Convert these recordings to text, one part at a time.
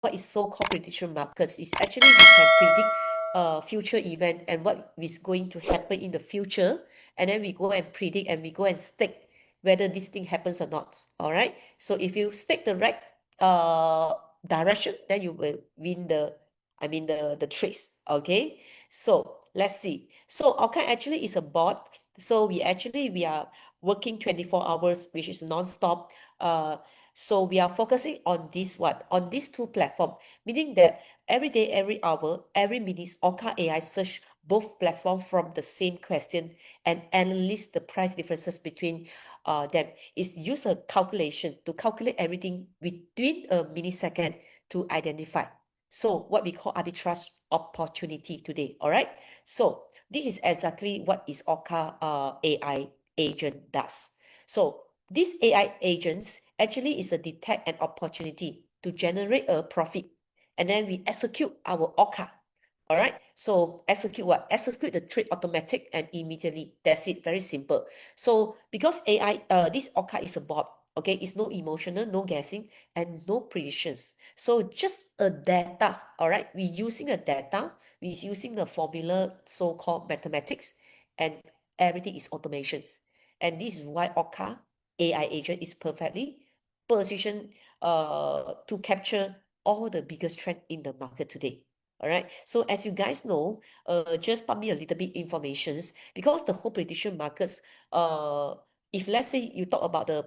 what is so-called prediction markets is actually we can predict future event and what is going to happen in the future, and then we go and predict and we go and stake whether this thing happens or not. All right. So if you stake the right uh, direction, then you will win the trades. Okay. So let's see. So Orca actually is a bot. So we are working 24 hours, which is non-stop. So we are focusing on on these two platforms, meaning that every day, every hour, every minute, Orca AI search both platforms from the same question and analyze the price differences between them. It's use a calculation to calculate everything within a millisecond to identify. So what we call arbitrage opportunity today. All right. So this is exactly what is Orca AI agent does. So these AI agents actually is a detect an opportunity to generate a profit, and then we execute our Orca. All right. So execute what? Execute the trade automatic and immediately. That's it. Very simple. So because AI, this Orca is a bot. Okay, it's no emotional, no guessing, and no predictions. So just a data. All right. We're using a data. We're using the formula so-called mathematics, and everything is automations. And this is why Orca AI agent is perfectly positioned to capture all the biggest trend in the market today. All right. So as you guys know, just put me a little bit informations because the whole prediction markets, uh, if let's say you talk about the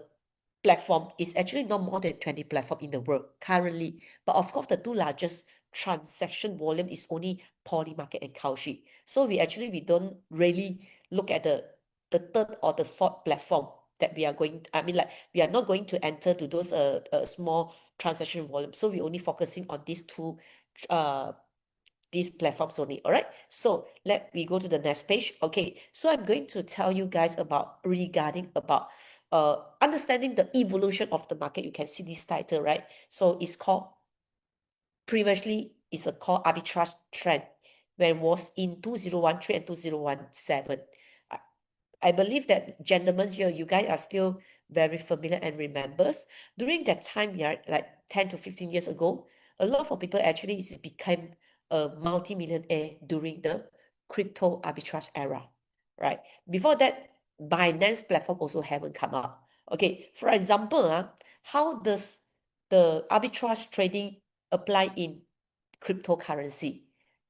platform, is actually not more than 20 platform in the world currently. But of course, the two largest transaction volume is only Polymarket and Kalshi. So we don't really look at the third or the fourth platform that we are going. I mean, like we are not going to enter to those small transaction volume. So we only focusing on uh these platforms only. All right. So let me go to the next page. Okay. So I'm going to tell you guys about regarding about understanding the evolution of the market. You can see this title, right? So it's called previously is a called arbitrage trend when it was in 2013 and 2017. I, I believe that gentlemen here, you guys are still very familiar and remembers during that time, yeah, like 10 to 15 years ago, a lot of people actually became a multi-millionaire during the crypto arbitrage era, right? Before that, Binance platform also haven't come out. Okay, for example, how does the arbitrage trading apply in cryptocurrency?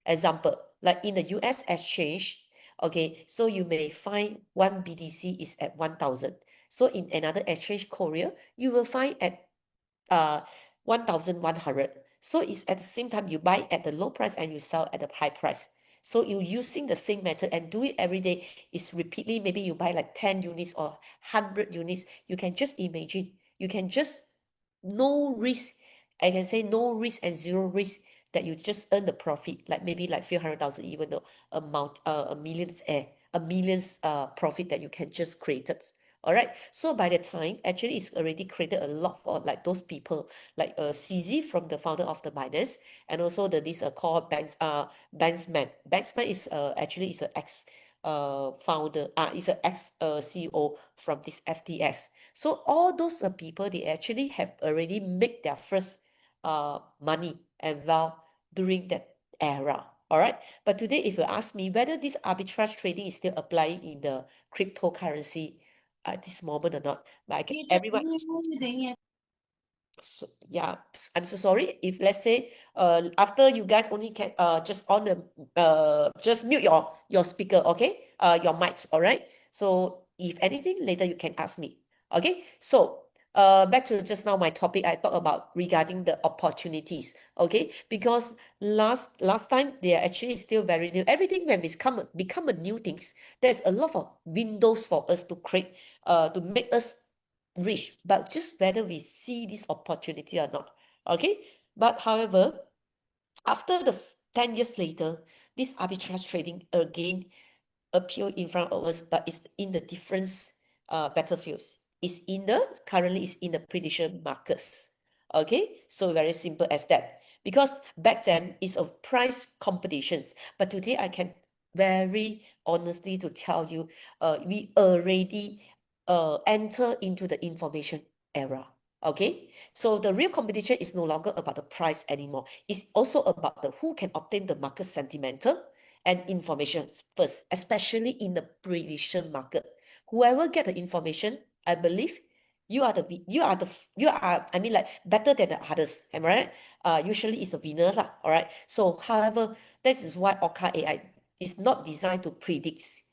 Example, like in the US exchange, okay, so you may find one BTC is at 1,000. So in another exchange, Korea, you will find at 1,100. So it's at the same time you buy at the low price and you sell at the high price. So you using the same method and do it every day is repeatedly. Maybe you buy like 10 units or 100 units. You can just imagine. You can just no risk. I can say no risk and zero risk that you just earn the profit, like maybe like few 100,000, even though a millions profit that you can just create it. All right. So by the time, actually, it's already created a lot for like those people, like CZ from the founder of the Binance, and also this called Banksman. Banksman is actually is an ex founder, is an ex CEO from this FTS. So all those people, they actually have already made their first money and wealth during that era. All right. But today, if you ask me whether this arbitrage trading is still applying in the cryptocurrency at this moment or not, but everyone. So, yeah, I'm so sorry if let's say after you guys only can just on the just mute your speaker, okay, your mics, all right. So if anything later you can ask me, okay. So back to just now my topic I talked about regarding the opportunities, okay, because last time they are actually still very new. Everything when become a new things, there's a lot of windows for us to create to make us rich, but just whether we see this opportunity or not. Okay. But however, after the 10 years later, this arbitrage trading again appear in front of us, but it's in the different battlefields. It's in the currently it's in the prediction markets. Okay, so very simple as that. Because back then it's a price competitions, but today I can very honestly to tell you, we already enter into the information era. Okay, so the real competition is no longer about the price anymore. It's also about the who can obtain the market sentimental and information first, especially in the prediction market. Whoever get the information, I believe you are I mean like better than the others. Am I right? Usually it's a winner lah. All right. So however, this is why Orca AI is not designed to predict.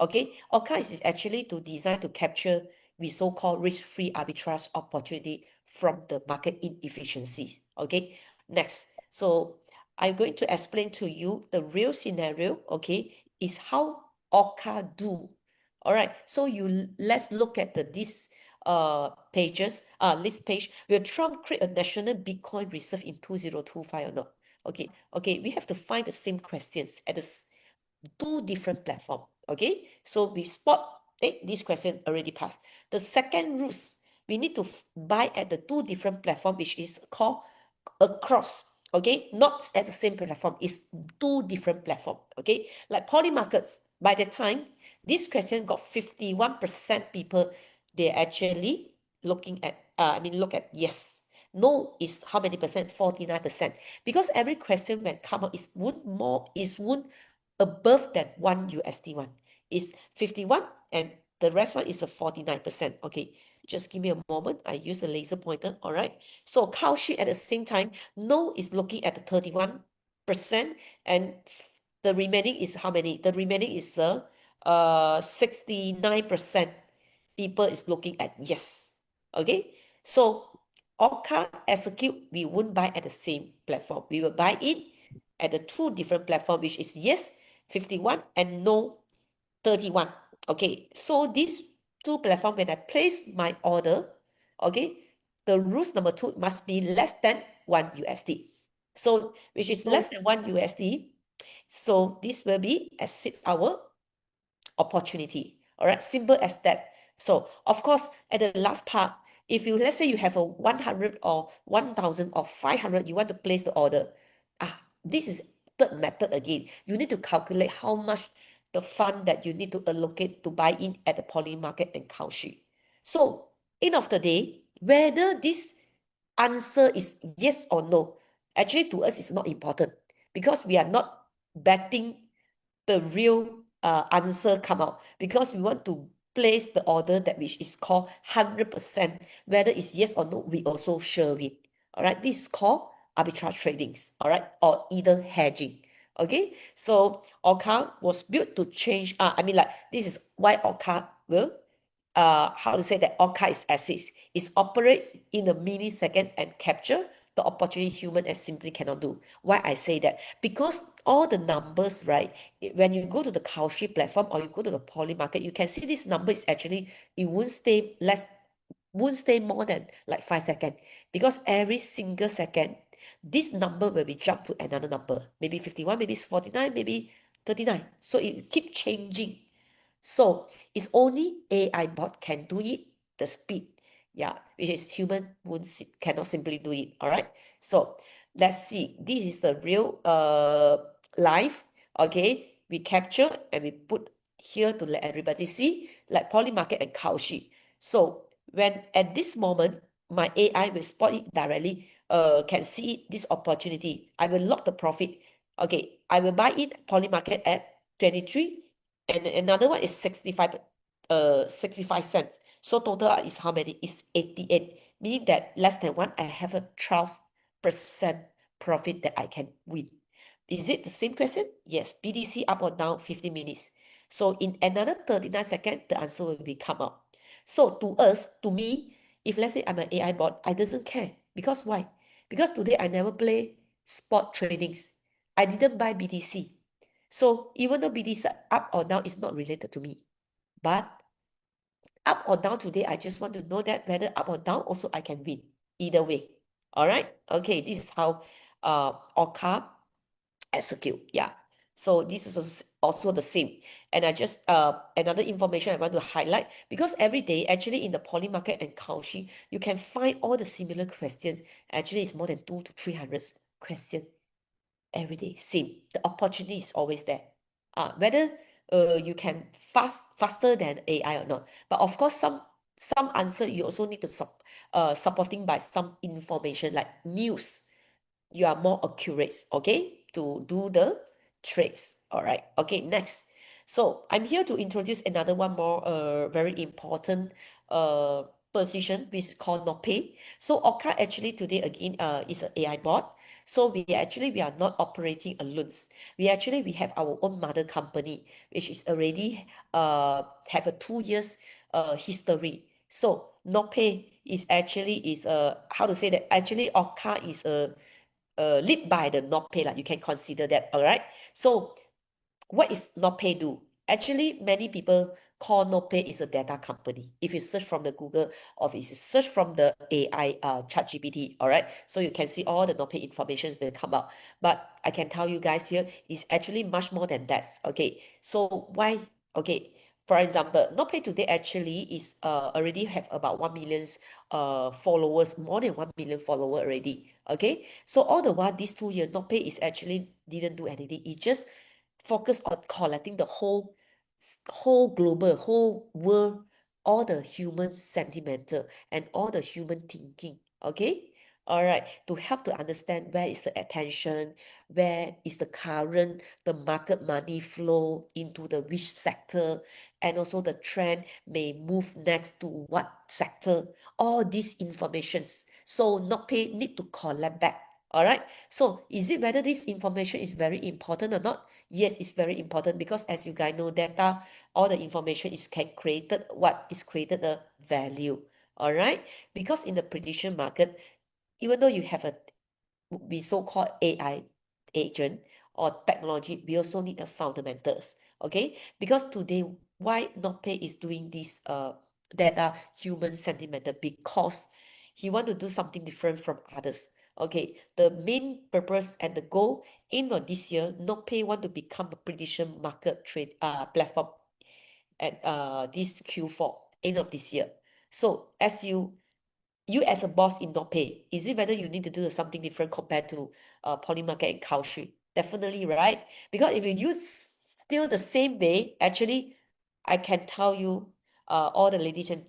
Okay, Orca is actually to design to capture we so-called risk-free arbitrage opportunity from the market inefficiencies. Okay, next. So I'm going to explain to you the real scenario, okay, is how Orca do. All right, so let's look at this pages, list page. Will Trump create a national Bitcoin reserve in 2025 or not? Okay, we have to find the same questions at the two different platforms. Okay, so we spot this question already passed. The second rules, we need to buy at the two different platforms, which is called across. Okay, not at the same platform, it's two different platforms. Okay, like poly markets, by the time this question got 51% people, they actually looking at look at yes. No is how many percent? 49%. Because every question when come out is would above that one USD one is 51 and the rest one is a 49%. Okay, just give me a moment. I use the laser pointer. All right. So Kalshi at the same time, no is looking at the 31% and the remaining is how many? The remaining is 69% people is looking at yes. Okay. So Orca execute, we won't buy at the same platform. We will buy it at the two different platform, which is yes 51 and no 31. Okay, so these two platform, when I place my order, okay, the rules number 2 must be less than 1 USD. So which is less than 1 USD. So this will be exit our opportunity. All right, simple as that. So of course, at the last part, if you let's say you have a 100 or 1000 or 500, you want to place the order. This is third method again. You need to calculate how much the fund that you need to allocate to buy in at the poly market and Kalshi. So end of the day, whether this answer is yes or no, actually to us is not important because we are not betting the real answer come out because we want to place the order that which is called 100%, whether it's yes or no, we also sure win. All right, this is called arbitrage tradings, all right, or either hedging. Okay, so Orca was built to change. This is why Orca will how to say that Orca is assist. It operates in a millisecond and capture the opportunity human as simply cannot do. Why I say that? Because all the numbers, right, when you go to the Kalshi platform or you go to the poly market, you can see this number is actually, it won't stay more than like 5 seconds. Because every single second, this number will be jumped to another number. Maybe 51, maybe 49, maybe 39. So it keep changing. So it's only AI bot can do it, the speed, yeah, which is human cannot simply do it. All right. So let's see. This is the real live. Okay, we capture and we put here to let everybody see, like poly market and Kalshi. So when at this moment my AI will spot it directly, can see this opportunity. I will lock the profit. Okay, I will buy it poly market at 23. And another one is 65 cents. So total is how many? Is 88, meaning that less than one, I have a 12% profit that I can win. Is it the same question? Yes. BTC up or down 15 minutes. So in another 39 seconds, the answer will be come out. So to me, if let's say I'm an AI bot, I doesn't care. Because why? Because today I never play spot tradings. I didn't buy BTC. So even though BTC up or down is not related to me, but up or down today, I just want to know that whether up or down, also I can win either way. All right. Okay. This is how Orca execute. Yeah. So this is also the same. And I just another information I want to highlight, because every day actually in the poly market and Kalshi, you can find all the similar questions. Actually, it's more than 200 to 300 questions every day. Same. The opportunity is always there. Whether you can faster than AI or not. But of course, some answer you also need to supporting by some information like news. You are more accurate, okay, to do the trades. All right, okay, next. So I'm here to introduce another one more very important uh position, which is called not pay. So Orca actually today again is an AI bot. So we are not operating alone. We have our own mother company, which is already have a 2 years history. So not pay is actually is how to say that, actually Orca is a lead by the not pay, like you can consider that. All right, so what is NotPay do? Actually, many people call NotPay is a data company. If you search from the Google or if you search from the AI ChatGPT, all right, so you can see all the NotPay information will come out. But I can tell you guys here is actually much more than that. Okay, so why? Okay, for example, NotPay today actually is already have about 1 million followers, more than 1 million follower already. Okay, so all the while these 2 years, NotPay is actually didn't do anything. It just focus on collecting the whole global, whole world, all the human sentimental and all the human thinking. Okay, all right, to help to understand where is the attention, where is the current, the market money flow into the which sector, and also the trend may move next to what sector. All these informations, so not pay need to collect back. All right, so is it whether this information is very important or not? Yes, it's very important, because as you guys know, data, all the information is created, what is created the value. All right, because in the prediction market, even though you have a we so-called AI agent or technology, we also need the fundamentals. Okay, because today why NotPay is doing this data human sentimental, because he want to do something different from others. Okay, the main purpose and the goal in of this year, NotPay want to become a prediction market trade platform at this Q4 end of this year. So as you as a boss in NotPay, is it whether you need to do something different compared to Polymarket and Kalshi? Definitely, right? Because if you use still the same way, actually, I can tell you, all the ladies and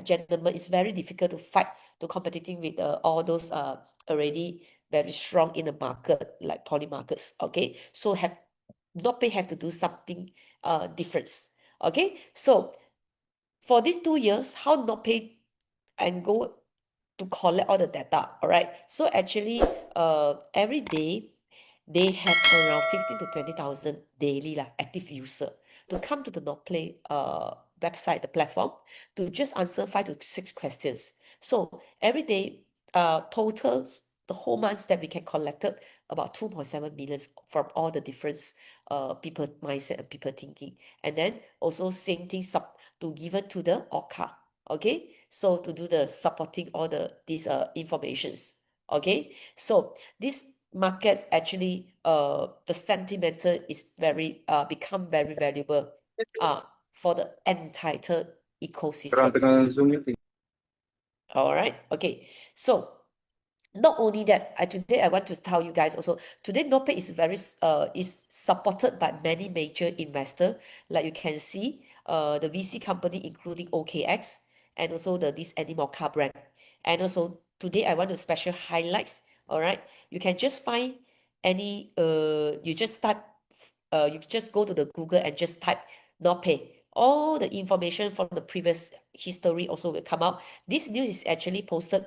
gentlemen, it's very difficult to fight to competing with all those already very strong in the market like poly markets. Okay, so NotPay have to do something different. Okay, so for these 2 years, how NotPay and go to collect all the data. All right, so actually every day they have around 15 to 20,000 daily active user to come to the NotPlay website, the platform, to just answer 5 to 6 questions. So every day totals the whole months that we can collected about 2.7 million from all the different people mindset and people thinking, and then also same thing to given to the Orca. Okay, so to do the supporting all these informations. Okay, so this market actually the sentimental is very become very valuable for the entire ecosystem. All right, okay, so not only that, today I want to tell you guys also, today NotPay is very is supported by many major investors. Like you can see, the VC company including OKX and also this animal car brand. And also today I want to special highlights. All right, you can just find any you just start you just go to the Google and just type NotPay. All the information from the previous history also will come out. This news is actually posted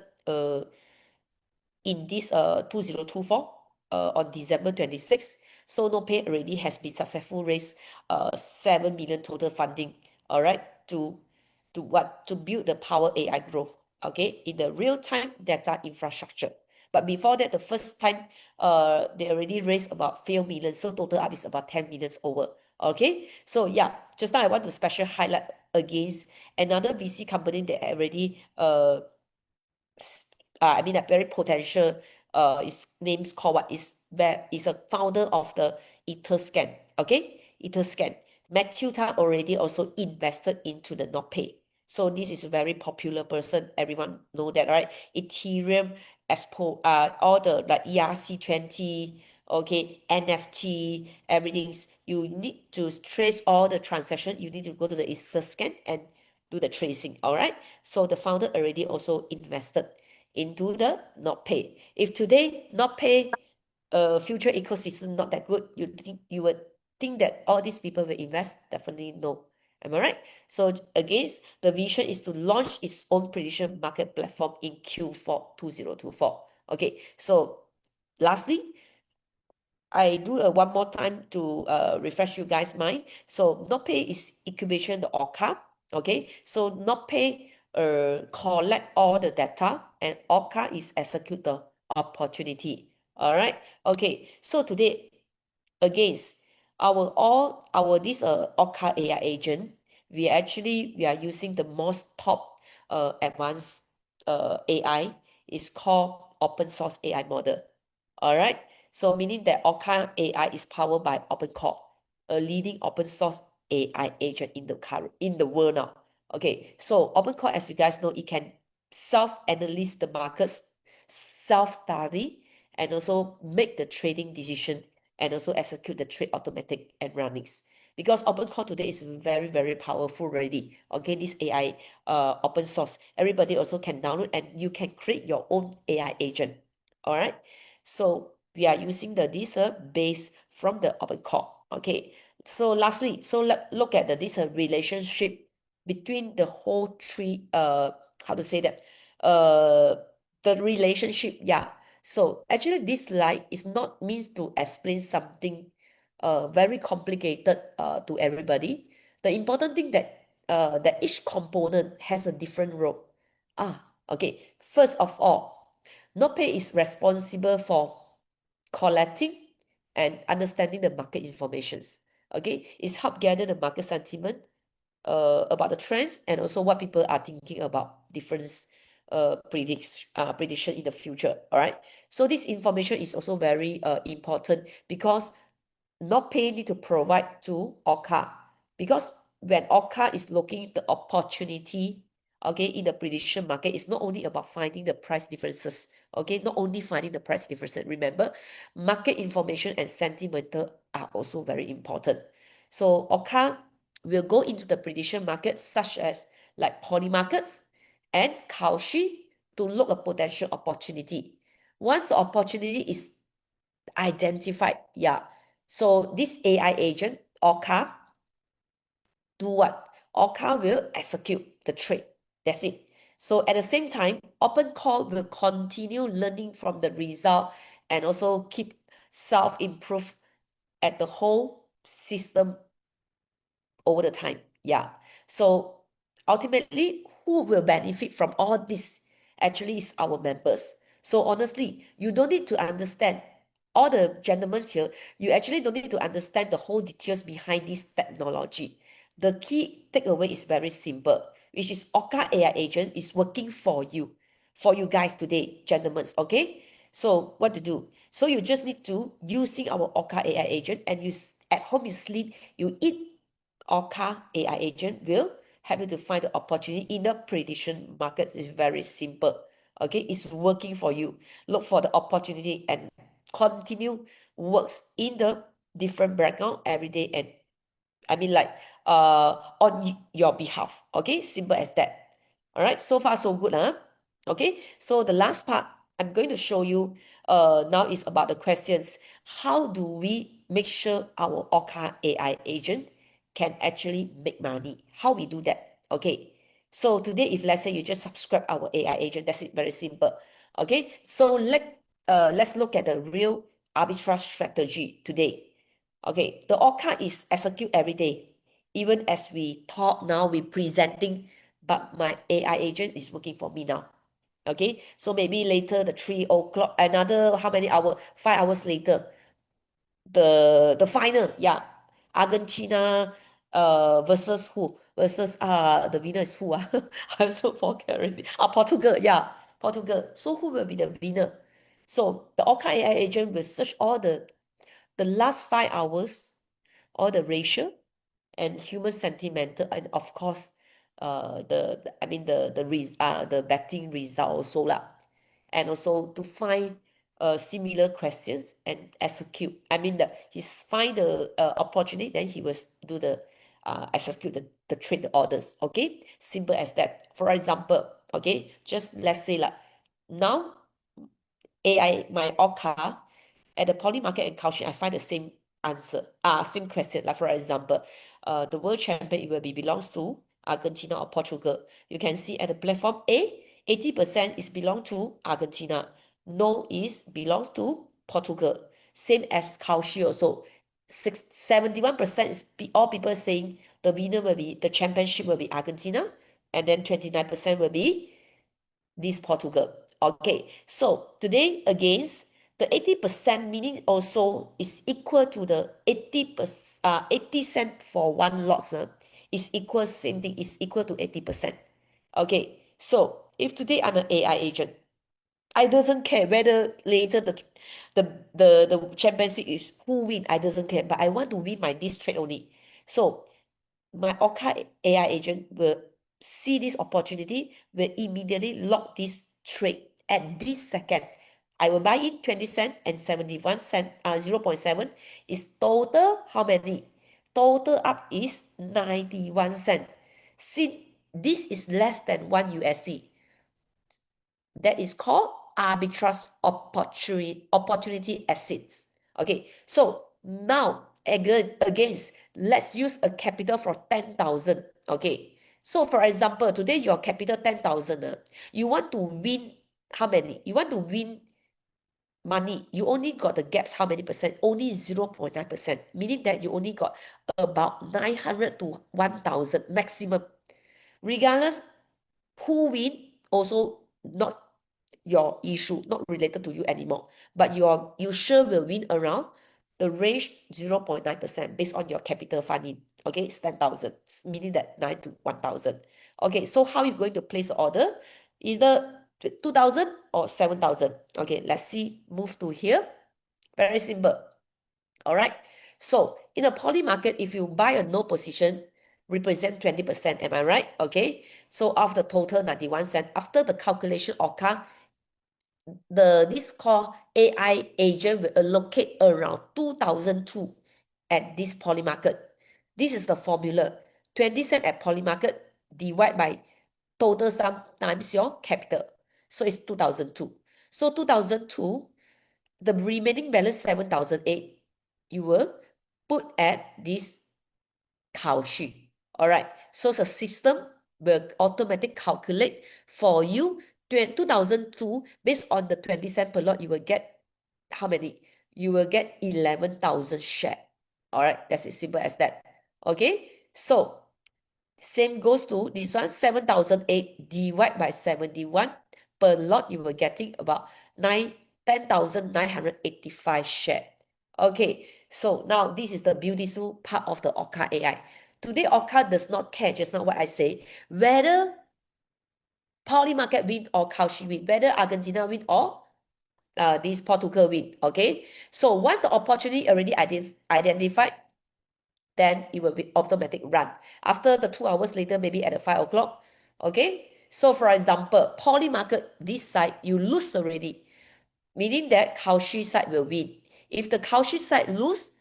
in this 2024 on December 26th. So NotPay already has been successful raised 7 million total funding, all right, to build the power AI growth, okay, in the real-time data infrastructure. But before that, the first time they already raised about 4 million, so total up is about 10 million over. Okay, so yeah, just now I want to special highlight against another VC company that already I mean a very potential his name's called what is a founder of the Etherscan. Okay, Etherscan. Matthew Tan already also invested into the NotPay. So this is a very popular person. Everyone know that, right? Ethereum, Expo, all the like ERC20, okay, NFT, everything. You need to trace all the transaction. You need to go to the Etherscan and do the tracing. All right. So the founder already also invested into the not pay. If today not pay future ecosystem not that good, you would think that all these people will invest? Definitely no. Am I right? So again, the vision is to launch its own prediction market platform in Q4 2024. Okay, so lastly, I do one more time to refresh you guys' mind. So NotPay is incubation the Orca. Okay, so NotPay collect all the data and Orca is execute the opportunity. All right. Okay. So today, again, our this Orca AI agent, we are using the most top advanced AI. Is called open source AI model. All right. So meaning that Orca AI is powered by OpenCore, a leading open source AI agent in the world now. Okay, so OpenCore, as you guys know, it can self-analyze the markets, self-study, and also make the trading decision and also execute the trade automatic and runnings. Because OpenCore today is very, very powerful already. Okay, this AI open source. Everybody also can download and you can create your own AI agent. All right. So we are using this base from the OpenCore. Okay. So lastly, so look at this relationship between the whole three. How to say that? The relationship. Yeah. So actually, this slide is not means to explain something very complicated to everybody. The important thing that each component has a different role. Okay. First of all, NotPay is responsible for collecting and understanding the market informations. Okay, it's help gather the market sentiment about the trends and also what people are thinking about different prediction in the future. All right, so this information is also very important because not pay need to provide to Orca because when Orca is looking the opportunity, okay, in the prediction market, it's not only about finding the price differences, okay, not only finding the price differences. Remember, market information and sentimental are also very important. So Orca will go into the prediction market such as like poly markets and Kalshi to look at potential opportunity. Once the opportunity is identified, yeah, so this AI agent, Orca, do what? Orca will execute the trade. That's it. So at the same time, OpenCore will continue learning from the result and also keep self-improve at the whole system over the time. Yeah. So ultimately, who will benefit from all this actually is our members. So honestly, you don't need to understand all the gentlemen here. You actually don't need to understand the whole details behind this technology. The key takeaway is very simple, which is Orca AI agent is working for you guys today, gentlemen. Okay. So what to do? So you just need to using our Orca AI agent and you at home you sleep, you eat Orca AI agent will help you to find the opportunity in the prediction markets. Is very simple. Okay, it's working for you. Look for the opportunity and continue works in the different background every day and I mean like on your behalf. Okay, simple as that. All right, so far so good, huh? Okay, so the last part I'm going to show you now is about the questions. How do we make sure our Orca AI agent can actually make money? How we do that? Okay, so today if let's say you just subscribe our AI agent, that's it, very simple. Okay, so let's look at the real arbitrage strategy today. Okay, the Orca is execute every day. Even as we talk now, we presenting, but my AI agent is working for me now. Okay, so maybe later the 3 o'clock, another how many hours? 5 hours later, the final, yeah, Argentina versus who? Versus the winner is who? I'm so forget already. Portugal, yeah, Portugal. So who will be the winner? So the Orca AI agent will search all the last 5 hours, all the racial and human sentimental, and of course, I mean the betting result also lah, and also to find similar questions and execute. I mean he's find the opportunity, then he will do the execute the trade the orders. Okay, simple as that. For example, okay, just let's say like now AI my Orca at the poly market and Kaohsiung, I find the same answer, same question. Like for example, the world champion it will be belongs to Argentina or Portugal. You can see at the platform A, 80% is belong to Argentina. No is belongs to Portugal. Same as Kaohsiung also. 71% is all people saying the winner will be the championship will be Argentina, and then 29% will be this Portugal. Okay, so today against the 80% meaning also is equal to the 80 cent for one lot is equal same thing is equal to 80%. Okay, so if today I'm an AI agent, I doesn't care whether later the championship is who win. I doesn't care, but I want to win my this trade only. So my Orca AI agent will see this opportunity, will immediately lock this trade at this second. I will buy in 20 cent and 71 cent, 0.7 is total how many? Total up is 91 cent. Since this is less than 1 USD, that is called arbitrage opportunity assets. Okay, so now against let's use a capital for 10,000. Okay, so for example, today your capital 10,000. You want to win how many? You want to win money. You only got the gaps how many percent? Only 0.9%, meaning that you only got about 900 to 1,000 maximum. Regardless, who win also not your issue, not related to you anymore. But you sure will win around the range 0.9% based on your capital funding. Okay, it's 10,000, meaning that 9 to 1,000. Okay, so how you going to place the order? Either 2,000 or 7,000. Okay, let's see, move to here. Very simple. All right. So in a poly market, if you buy a no position, represent 20%. Am I right? Okay. So of the total 91 cent, after the calculation Orca, this called AI agent will allocate around 2,002 at this poly market. This is the formula. 20 cent at poly market divide by total sum times your capital. So it's 2,002. So 2,002, the remaining balance 7,008, you will put at this Kaohsiung. All right. So the system will automatically calculate for you 2002 based on the 20 cent per lot. You will get how many? You will get 11,000 share. All right. That's as simple as that. Okay. So same goes to this one 7,008 divided by 71 per lot. You were getting about 10,985 share. Okay, so now this is the beautiful part of the Orca AI. Today, Orca does not care, just not what I say, whether poly market win or Kaohsiung win, whether Argentina win or this Portugal win. Okay, so once the opportunity already identified, then it will be automatic run. After the 2 hours later, maybe at the 5 o'clock. Okay, so for example, poly market this side you lose already, meaning that Kaohsiung side will win. If the Kaohsiung side lose,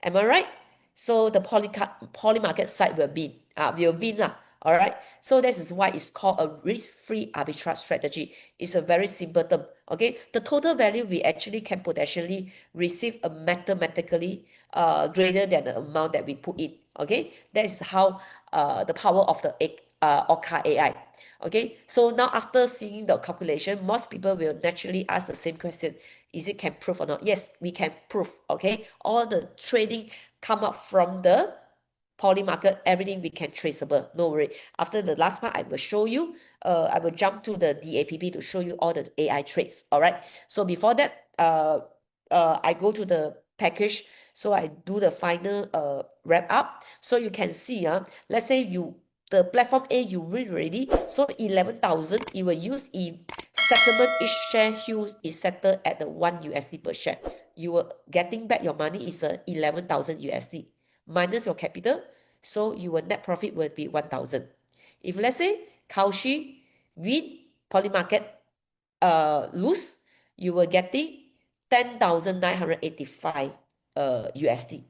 am I right? So the poly market side will win lah. All right. So this is why it's called a risk-free arbitrage strategy. It's a very simple term. Okay. The total value we actually can potentially receive a mathematically greater than the amount that we put in. Okay. That is how the power of the Orca AI. Okay. So now after seeing the calculation, most people will naturally ask the same question. Is it can prove or not? Yes, we can prove. Okay. All the trading come up from the poly market, everything we can traceable, no worry. After the last part, I will show you, I will jump to the DAPP to show you all the AI trades, all right? So before that, I go to the package, so I do the final wrap up. So you can see, let's say the platform A, you win already, so 11,000, you will use in settlement, each share huge is settled at the 1 USD per share. You will getting back your money is 11,000 USD minus your capital, so your net profit will be 1,000. If let's say Kaohsiung win, poly market lose, you will getting 10,985 USD.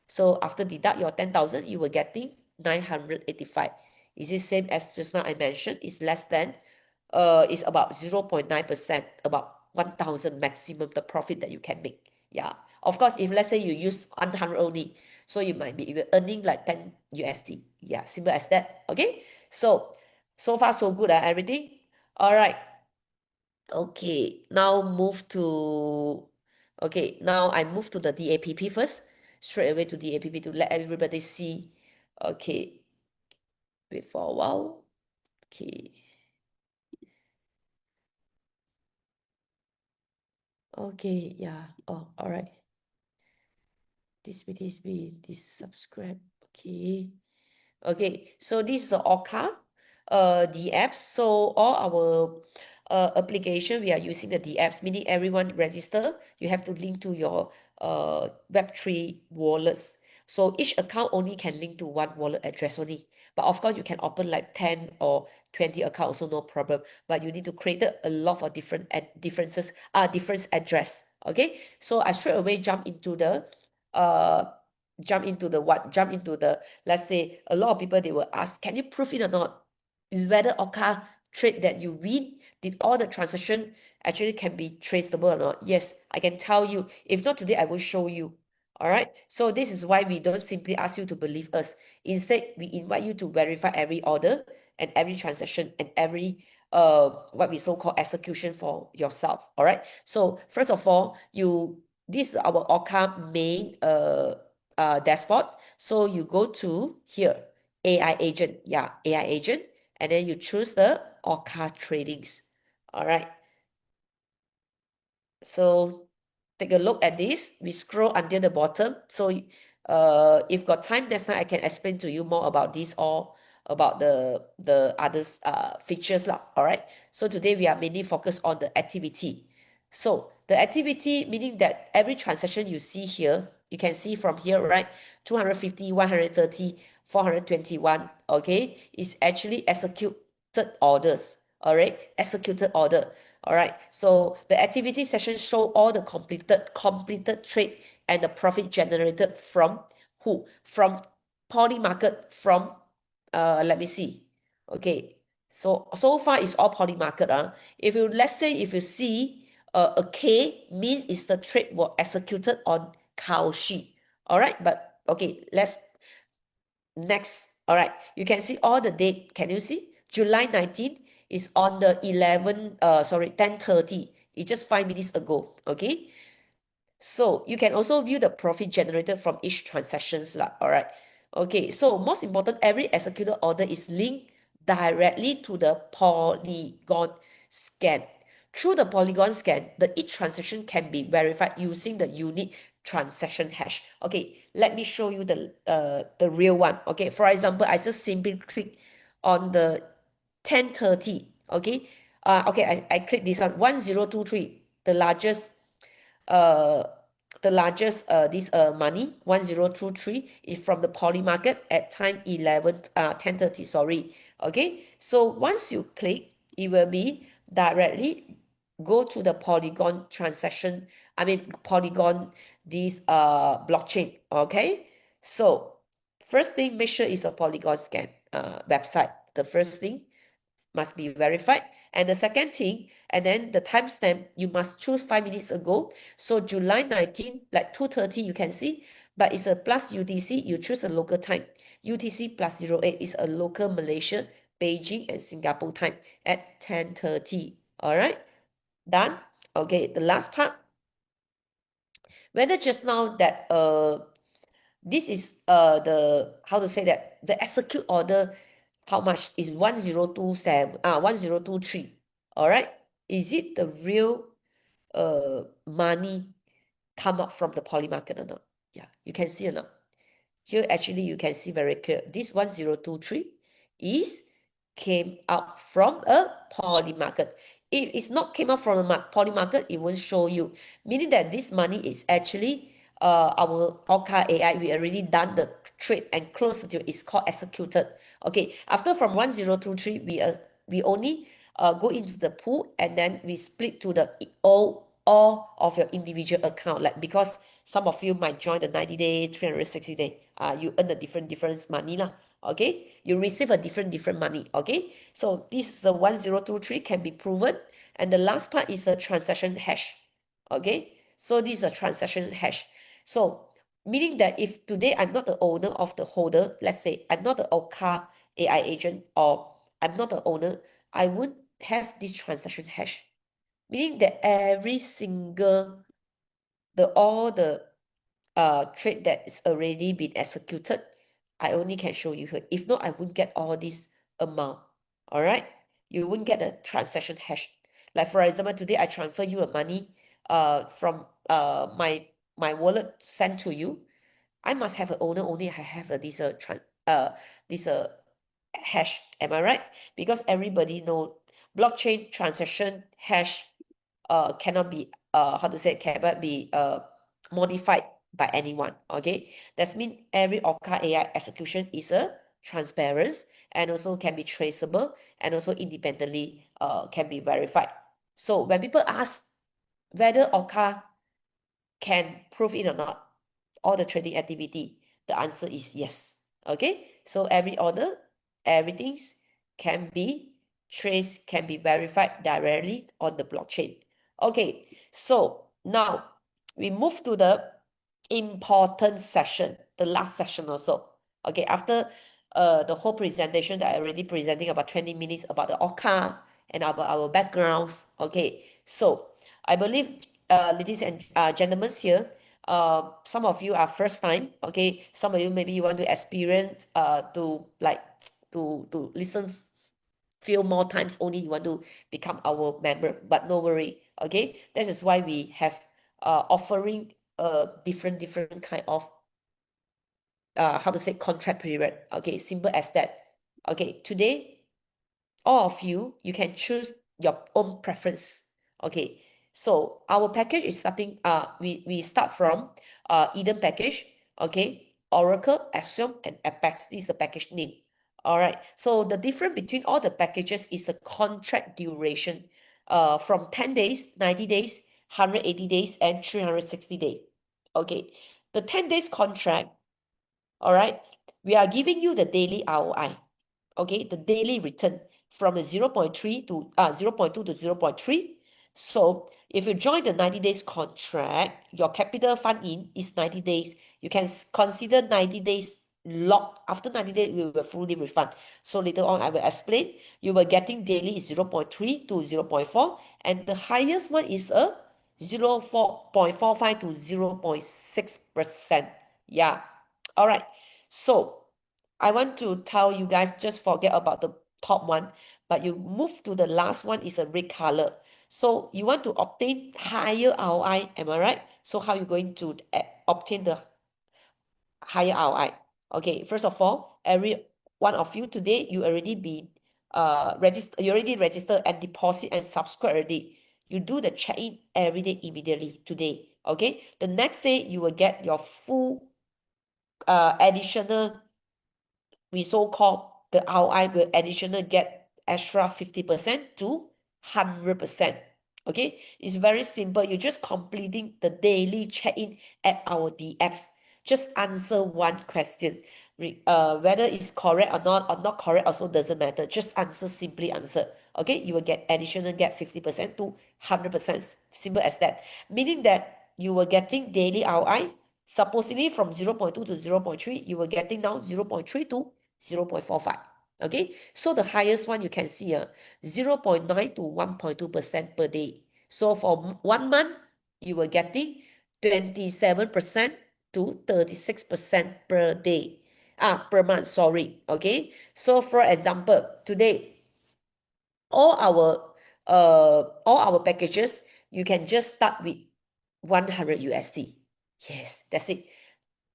So after deduct your 10,000, you will getting 985. Is it same as just now I mentioned? It's less than, it's about 0.9%, about 1,000 maximum the profit that you can make. Yeah. Of course, if let's say you use 100 only, so you might be even earning like 10 USD. Yeah, simple as that. Okay. So far so good, everything. All right. Okay, now I move to the DAPP first, straight away to DAPP to let everybody see. Okay, wait for a while. Okay, okay, yeah. Oh, all right. This subscribe. Okay. Okay, so this is the Orca, the apps. So all our application, we are using the apps, meaning everyone register, you have to link to your Web3 wallets. So each account only can link to one wallet address only. But of course, you can open like 10 or 20 accounts, also no problem. But you need to create a lot of different different address. Okay, so I straight away uh jump into the, let's say a lot of people, they will ask, can you prove it or not, whether Orca trade that you win, did all the transaction actually can be traceable or not? Yes, I can tell you. If not today, I will show you. All right, so this is why we don't simply ask you to believe us. Instead, we invite you to verify every order and every transaction and every what we so-called execution for yourself. All right, so first of all, this is our Orca main dashboard. So you go to here, AI agent. Yeah, AI agent. And then you choose the Orca tradings. All right. So take a look at this. We scroll until the bottom. So if got time, next time I can explain to you more about this or about the others features lah. All right. So today we are mainly focused on the activity. So the activity, meaning that every transaction you see here, you can see from here, right? 250, 130, 421, okay, is actually executed orders. All right, executed order. All right, so the activity session show all the completed trade and the profit generated from who? From Poly Market, from let me see. Okay, so far it's all Poly Market. If you, let's say if you see a K, means it's the trade was executed on Kaoshi. All right, but okay, let's next. All right, you can see all the date. Can you see? July 19th is on the 10:30. It's just 5 minutes ago. Okay, so you can also view the profit generated from each transactions lah. All right. Okay, so most important, every executed order is linked directly to the Polygon scan. Through the Polygon scan, each transaction can be verified using the unique transaction hash. Okay, let me show you the real one. Okay, for example, I just simply click on the 10:30. Okay, I click this one, 1023, uh, the largest this money 1023 is from the Poly Market at time 10:30. Sorry. Okay, so once you click, it will be directly go to the Polygon transaction. I mean Polygon this blockchain. Okay, so first thing, make sure it's a Polygon scan website. The first thing must be verified. And the second thing, and then the timestamp, you must choose 5 minutes ago. So July 19, like 2:30, you can see, but it's a plus UTC, you choose a local time. UTC plus 08 is a local Malaysia, Beijing and Singapore time at 10:30. All right, done. Okay, the last part, whether just now that this is the, how to say that, the execute order, how much is 1023. All right, is it the real money come up from the Poly Market or not? Yeah, you can see or not? Here actually you can see very clear, this 1023 is came out from a Poly Market. If it's not came out from a Poly Market, it won't show you, meaning that this money is actually our Orca AI. We already done the trade and close the deal. It's called executed. Okay, after from 1023, we only go into the pool, and then we split to the all of your individual account, like, because some of you might join the 90 day, 360 day, you earn the different money lah. Okay, you receive a different money. Okay, so this is the 1023 can be proven, and the last part is a transaction hash. Okay, so this is a transaction hash. So meaning that if today I'm not the owner of the holder, let's say I'm not the Orca AI agent, or I'm not the owner, I would have this transaction hash. Meaning that every single all the trade that is already been executed, I only can show you here. If not, I wouldn't get all this amount. All right, you wouldn't get the transaction hash. Like for example, today I transfer you a money from my wallet sent to you. I must have an owner, only I have this hash. Am I right? Because everybody know blockchain transaction hash cannot be how to say, cannot be modified by anyone. Okay, that means every Orca AI execution is a transparent and also can be traceable and also independently can be verified. So when people ask whether Orca can prove it or not, all the trading activity, the answer is yes. Okay, so every order, everything can be traced, can be verified directly on the blockchain. Okay, so now we move to the important session, the last session also. Okay, after the whole presentation that I already presenting about 20 minutes about the Orca and about our backgrounds. Okay, so I believe, ladies and gentlemen here, some of you are first time. Okay, some of you maybe you want to experience to like to listen few more times, only you want to become our member, but no worry. Okay, this is why we have offering different kind of how to say, contract period. Okay, simple as that. Okay, today all of you can choose your own preference. Okay, so our package is starting, we start from Eden package. Okay, Oracle, Axiom, and Apex. This is the package name. All right, so the difference between all the packages is the contract duration, from 10 days, 90 days, 180 days, and 360 days. Okay, the 10 days contract, all right, we are giving you the daily ROI. Okay, the daily return from the 0.3 to 0.2 to 0.3. So if you join the 90 days contract, your capital fund in is 90 days. You can consider 90 days locked. After 90 days, we will fully refund. So later on, I will explain. You were getting daily is 0.3 to 0.4, and the highest one is a 0.45 to 0.6%. Yeah. All right. So I want to tell you guys, just forget about the top one, but you move to the last one is a red color. So you want to obtain higher ROI, am I right? So how you going to obtain the higher ROI? Okay, first of all, every one of you today, you already be you already register and deposit and subscribe already. You do the check-in every day immediately today. Okay, the next day you will get your full additional, we so-called the ROI will additional get extra 50% to 100%. Okay, it's very simple. You're just completing the daily check-in at our DApps. Just answer one question. Whether it's correct or not correct also doesn't matter. Just answer, simply answer. Okay, you will get additional get 50% to 100%. Simple as that. Meaning that you were getting daily ROI. Supposedly from 0.2 to 0.3, you were getting now 0.3 to 0.45. Okay, so the highest one you can see 0.9 to 1.2% per day. So for 1 month, you were getting 27% to 36% per day. Per month, sorry. Okay, so for example, today, all our packages, you can just start with 100 USD. Yes, that's it.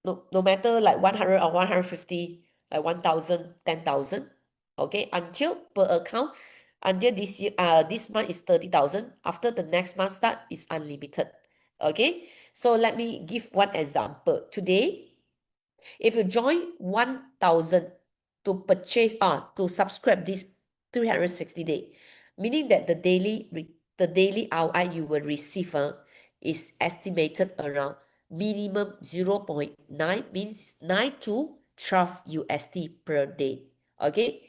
No matter like 100 or 150, like 1,000, 10,000. Okay, until per account, until this year, this month is 30,000. After the next month start is unlimited. Okay, so let me give one example. Today, if you join 1,000 to purchase, to subscribe this 360 day, meaning that the daily ROI you will receive is estimated around minimum 0.9, means 9 to 12 USD per day. Okay,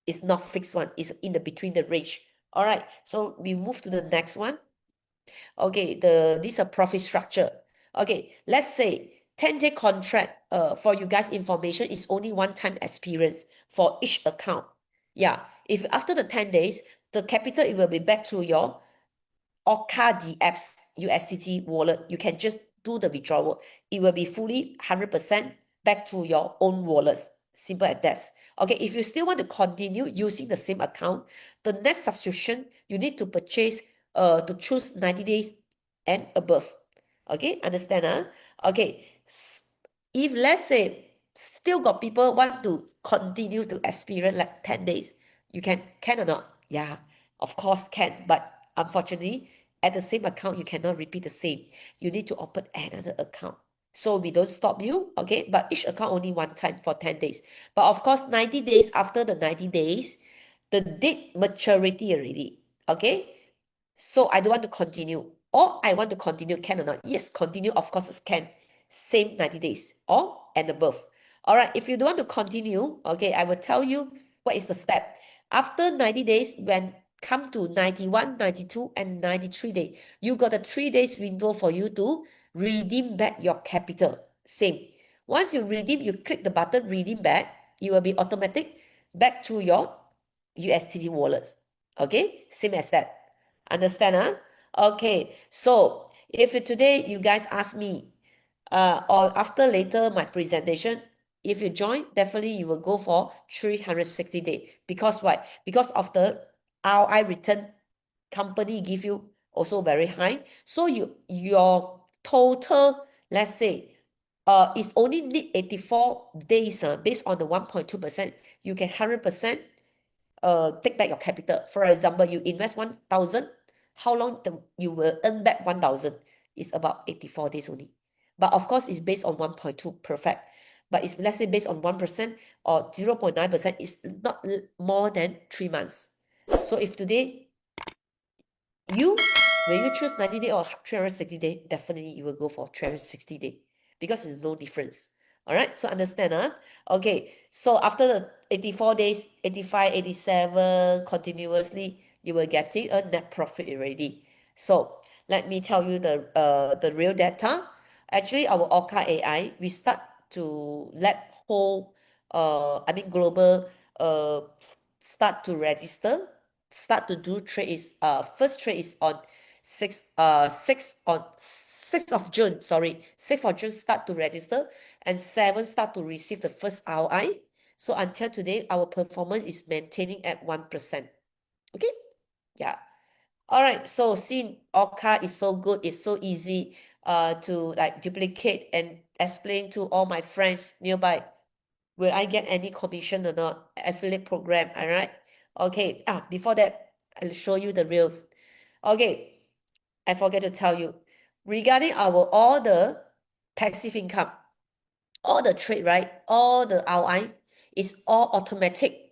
it's not fixed one, it's in the between the range. All right, so we move to the next one. Okay, this a profit structure. Okay, let's say 10-day contract, for you guys information, is only one-time experience for each account. Yeah, if after the 10 days, the capital, it will be back to your Orca DX USDT wallet. You can just do the withdrawal. It will be fully 100% back to your own wallets. Simple as that. Okay, if you still want to continue using the same account, the next subscription, you need to purchase, to choose 90 days and above. Okay, understand? Okay, if let's say still got people want to continue to experience like 10 days, you can or not? Yeah, of course can, but unfortunately, at the same account, you cannot repeat the same. You need to open another account. So we don't stop you, okay? But each account only one time for 10 days. But of course, 90 days, after the 90 days, the date maturity already, okay? So I don't want to continue, or I want to continue, can or not? Yes, continue, of course, it can. Same 90 days or and above. All right, if you don't want to continue, okay, I will tell you what is the step. After 90 days, when come to 91, 92, and 93 days, you got a 3 days window for you to redeem back your capital. Same. Once you redeem, you click the button redeem back, it will be automatic back to your USDT wallet. Okay, same as that. Understand, huh? Okay, so if today you guys ask me, or after later my presentation, if you join, definitely you will go for 360 days. Because why? Because of the ROI return company give you also very high. So your total, let's say, it's only need 84 days, based on the 1.2%, you can 100% take back your capital. For example, you invest 1,000, how long you will earn back 1,000? It's about 84 days only. But of course, it's based on 1.2 perfect. But it's, let's say, based on 1% or 0.9%, it's not more than 3 months. So if today when you choose 90 day or 360 day, definitely you will go for 360 day because there's no difference. All right, so understand, huh? Okay, so after the 84 days, 85, 87, continuously, you will getting a net profit already. So let me tell you the real data. Actually, our Orca AI, we start to let whole, global, start to register, start to do trade is, first trade is on 6th of June, sorry. 6th of June start to register, and 7 start to receive the first ROI. So until today, our performance is maintaining at 1%. Okay? Yeah. All right. So seeing Orca is so good, it's so easy to like duplicate and explain to all my friends nearby. Will I get any commission or not? Affiliate program, all right? Okay, before that, I'll show you the real. Okay, I forget to tell you. Regarding our all the passive income, all the trade, right? All the ROI is all automatic.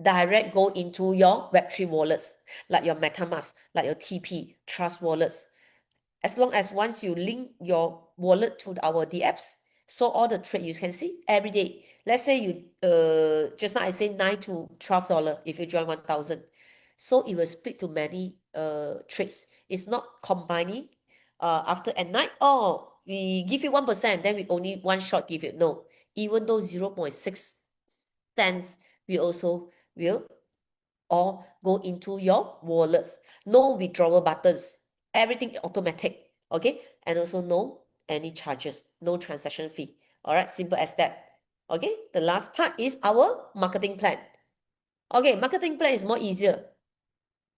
Direct go into your Web3 wallets, like your MetaMask, like your TP, Trust wallets. As long as once you link your wallet to our DApps, so all the trade you can see every day. Let's say you just now I say $9 to $12 if you join 1,000. So it will split to many trades. It's not combining after at night. Oh, we give you 1%, then we only one shot give it. No, even though 0.6 cents, we also will or go into your wallets. No withdrawal buttons. Everything automatic. Okay. And also no any charges. No transaction fee. All right. Simple as that. Okay. The last part is our marketing plan. Okay. Marketing plan is more easier.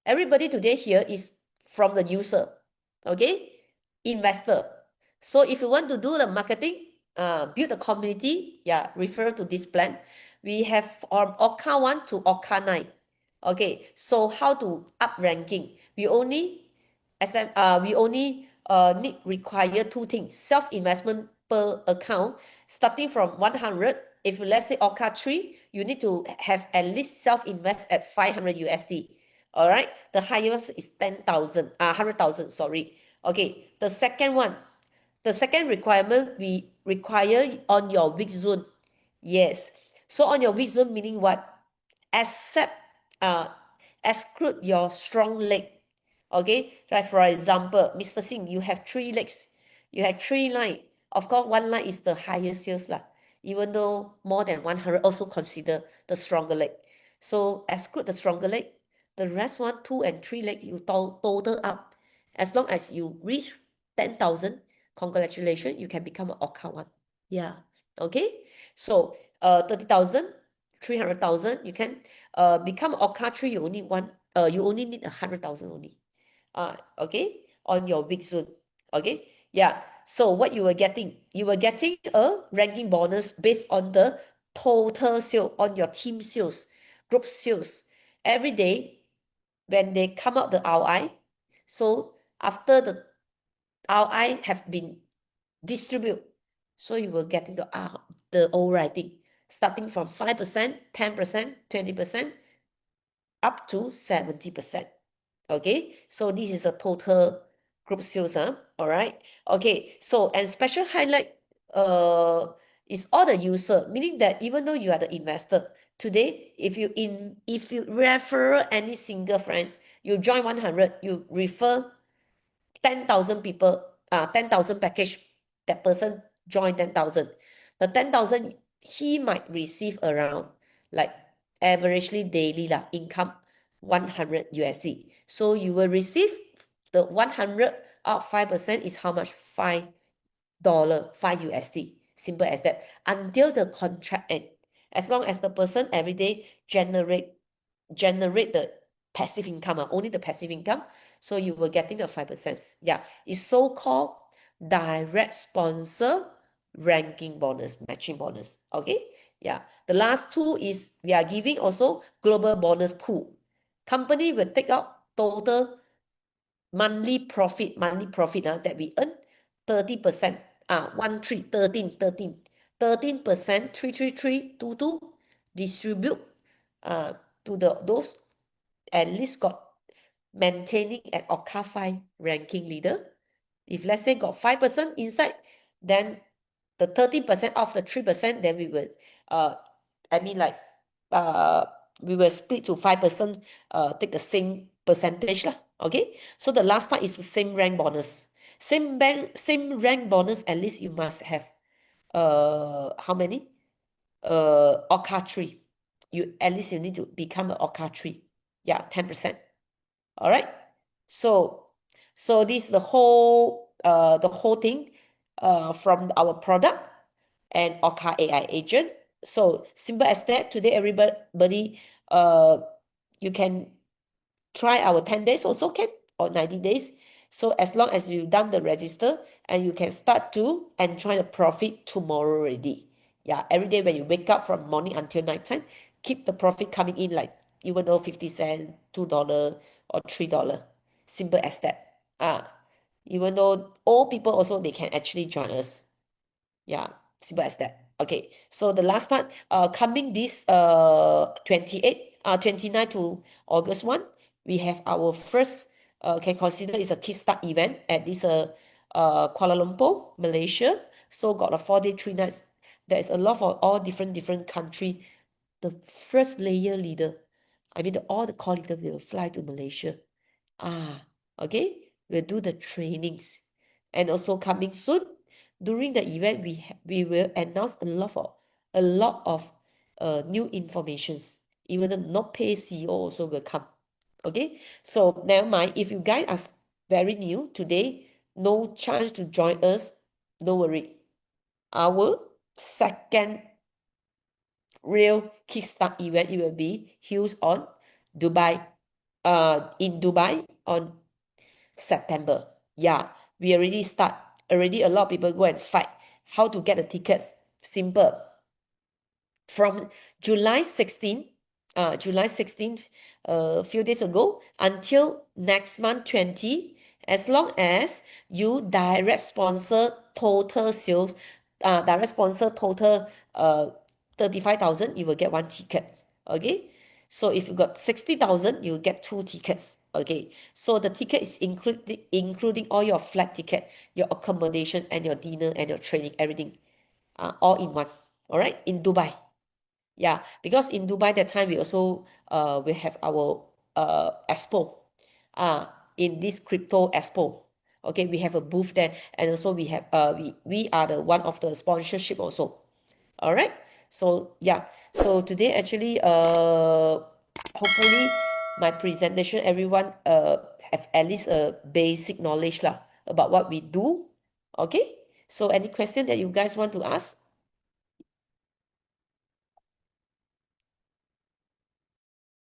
Everybody today here is from the user. Okay. Investor. So if you want to do the marketing, build a community, refer to this plan. We have our Orca 1 to Orca 9. Okay, so how to up ranking? We only need require two things: self investment per account, starting from 100. If let's say Orca 3, you need to have at least self invest at 500 USD. All right, the highest is 10,000, 100,000. Sorry. Okay, the second requirement we require on your weak zone. Yes. So on your weak zone, meaning what? Accept, exclude your strong leg. Okay, right? For example, Mr. Singh, you have 3 legs. You have 3 line. Of course, one line is the highest sales lah. Even though more than 100, also consider the stronger leg. So exclude the stronger leg. The rest one, 2 and 3 leg, you total up. As long as you reach 10,000, congratulations, you can become an Orca one. Yeah. Okay. So 30,000, 300,000, you can become Orca 3, you only need 100,000 only. Okay, on your weak zone. Okay, yeah. So what you were getting a ranking bonus based on the total sale, on your team sales, group sales. Every day when they come out the RI, so after the RI have been distributed, so you will getting the old rating, starting from 5%, 10%, 20%, up to 70%. Okay, so this is a total group sales, all right. Okay, so and special highlight is all the user, meaning that even though you are the investor today, if you refer any single friend, you join 100, you refer 10,000 people, 10,000 package, that person join 10,000. The 10,000, he might receive around like averagely daily lah, income 100 USD. So you will receive the 100 out 5% is how much? $5, 5 USD. Simple as that. Until the contract end. As long as the person every day generate the passive income, only the passive income, so you were getting the 5%. Yeah, it's so-called direct sponsor ranking bonus, matching bonus. Okay, yeah. The last two is we are giving also global bonus pool. Company will take out total monthly profit that we earn 30%, 13%, 33322 distribute to those at least got maintaining at Orca 5 ranking leader. If let's say got 5% inside, then the 30% of the 3%, then we will I mean like we will split to 5%, take the same percentage lah. Okay, so the last part is the same rank bonus. Same rank bonus, at least you must have how many? Orca 3. You at least you need to become an Orca 3. Yeah, 10%. All right. So this is the whole thing from our product and Orca AI agent. So simple as that. Today everybody you can try our 10 days also can, or 90 days. So as long as you've done the register, and you can start to enjoy the profit tomorrow already. Yeah, every day when you wake up from morning until night time, keep the profit coming in, like even though 50 cents, $2 or $3. Simple as that. Even though all people also, they can actually join us. Yeah, simple as that. Okay, so the last part, coming this 29 to August 1, we have our first, can consider is a kickstart event at this Kuala Lumpur, Malaysia. So got a 4 day 3 nights. There is a lot of all different country. The first layer leader, I mean all the core leader will fly to Malaysia. Okay, we'll do the trainings. And also coming soon, during the event, we will announce a lot of new informations. Even the not pay CEO also will come. Okay, so never mind. If you guys are very new today, no chance to join us, no worry. Our second real kickstart event, it will be held on Dubai, in Dubai on September. Yeah, we already start. Already a lot of people go and fight. How to get the tickets? Simple. From July 16th, a few days ago, until next month 20, as long as you direct sponsor total sales, direct sponsor total 35,000, you will get 1 ticket. Okay, so if you got 60,000, you will get 2 tickets. Okay, so the ticket is including all your flight ticket, your accommodation, and your dinner and your training, everything, all in one. all right, in Dubai. Yeah, because in Dubai that time we also we have our expo, in this crypto expo. Okay, we have a booth there, and also we have we are the one of the sponsorship also. All right. So yeah. So today actually hopefully my presentation everyone have at least a basic knowledge lah about what we do. Okay. So any question that you guys want to ask?